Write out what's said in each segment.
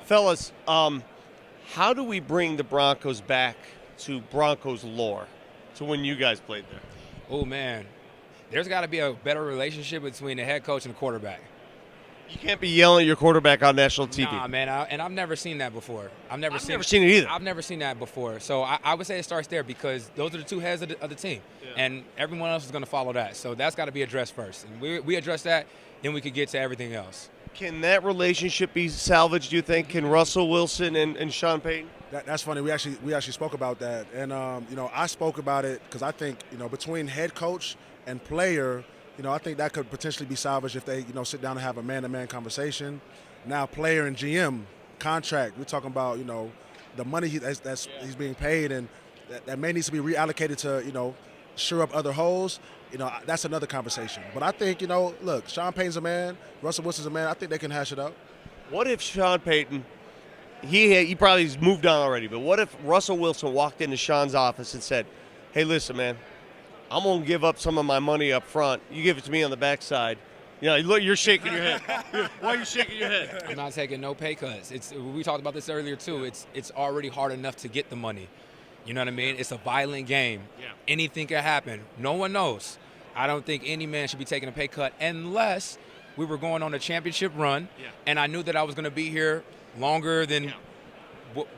Fellas, how do we bring the Broncos back to Broncos lore to when you guys played there? Oh, man. There's got to be a better relationship between the head coach and the quarterback. You can't be yelling at your quarterback on national TV. Nah, man, and I've never seen that before. I've never seen it either. I've never seen that before. So I would say it starts there because those are the two heads of the team, and everyone else is going to follow that. So that's got to be addressed first. And we address that, then we could get to everything else. Can that relationship be salvaged, do you think? Can Russell Wilson and Sean Payton? That's funny. We actually spoke about that, and I spoke about it because I think between head coach and player, I think that could potentially be salvaged if they sit down and have a man-to-man conversation. Now, player and GM contract, we're talking about the money he's being paid, and that may need to be reallocated to shore up other holes. That's another conversation. But I think look, Sean Payton's a man, Russell Wilson's a man. I think they can hash it out. What if Sean Payton? He probably's moved on already, but what if Russell Wilson walked into Sean's office and said, "Hey, listen, man, I'm going to give up some of my money up front. You give it to me on the backside." Look, you're shaking your head. Why are you shaking your head? I'm not taking no pay cuts. We talked about this earlier too. It's already hard enough to get the money. You know what I mean? It's a violent game. Yeah. Anything can happen. No one knows. I don't think any man should be taking a pay cut unless we were going on a championship run, and I knew that I was going to be here longer than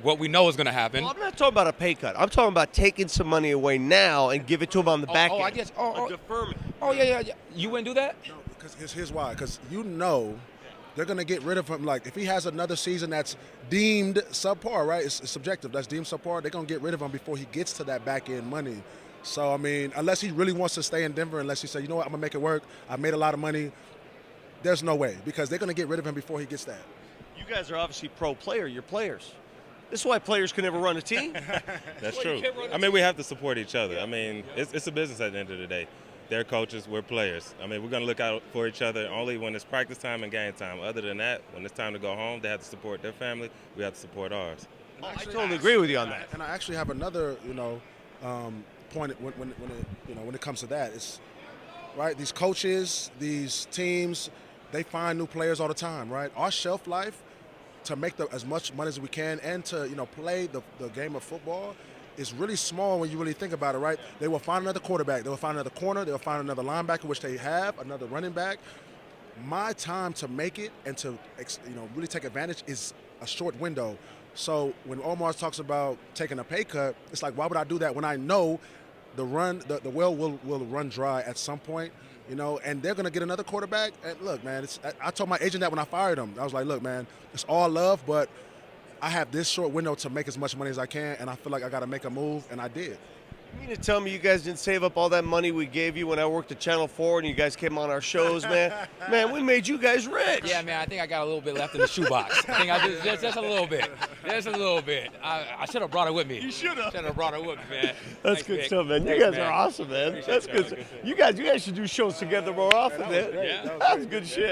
what we know is going to happen. Well, I'm not talking about a pay cut. I'm talking about taking some money away now and give it to him on the back end. I guess. A deferment. Oh, yeah. You wouldn't do that? No, because here's why. Because they're going to get rid of him. Like, if he has another season that's deemed subpar, right? It's subjective. That's deemed subpar. They're going to get rid of him before he gets to that back-end money. So, I mean, unless he really wants to stay in Denver, unless he say, you know what, I'm going to make it work. I made a lot of money. There's no way because they're going to get rid of him before he gets that. You guys are obviously pro player. You're players. This is why players can never run a team. That's true. I mean, we have to support each other. I mean, it's a business at the end of the day. They're coaches, we're players. I mean, we're going to look out for each other only when it's practice time and game time. Other than that, when it's time to go home, they have to support their family. We have to support ours. I totally agree with you on that. And I actually have another, point when it comes to that. It's right. These coaches, these teams, they find new players all the time, right? Our shelf life to make as much money as we can and to play the game of football is really small when you really think about it, right? They will find another quarterback, they will find another corner, they will find another linebacker, which they have, another running back. My time to make it and to really take advantage is a short window. So when Omar talks about taking a pay cut, it's like, why would I do that when I know the well will run dry at some point? And they're going to get another quarterback. And look, man, I told my agent that when I fired him. I was like, look, man, it's all love, but I have this short window to make as much money as I can, and I feel like I got to make a move, and I did. You mean to tell me you guys didn't save up all that money we gave you when I worked at Channel 4 and you guys came on our shows, man? Man, we made you guys rich. Yeah, man, I think I got a little bit left in the shoebox. I think I just a little bit. Just a little bit. I should have brought it with me. You should have. Should have brought it with me, man. That's good stuff, man. You guys are awesome, man. That's good. You guys should do shows together more often, man. Yeah. That's good shit.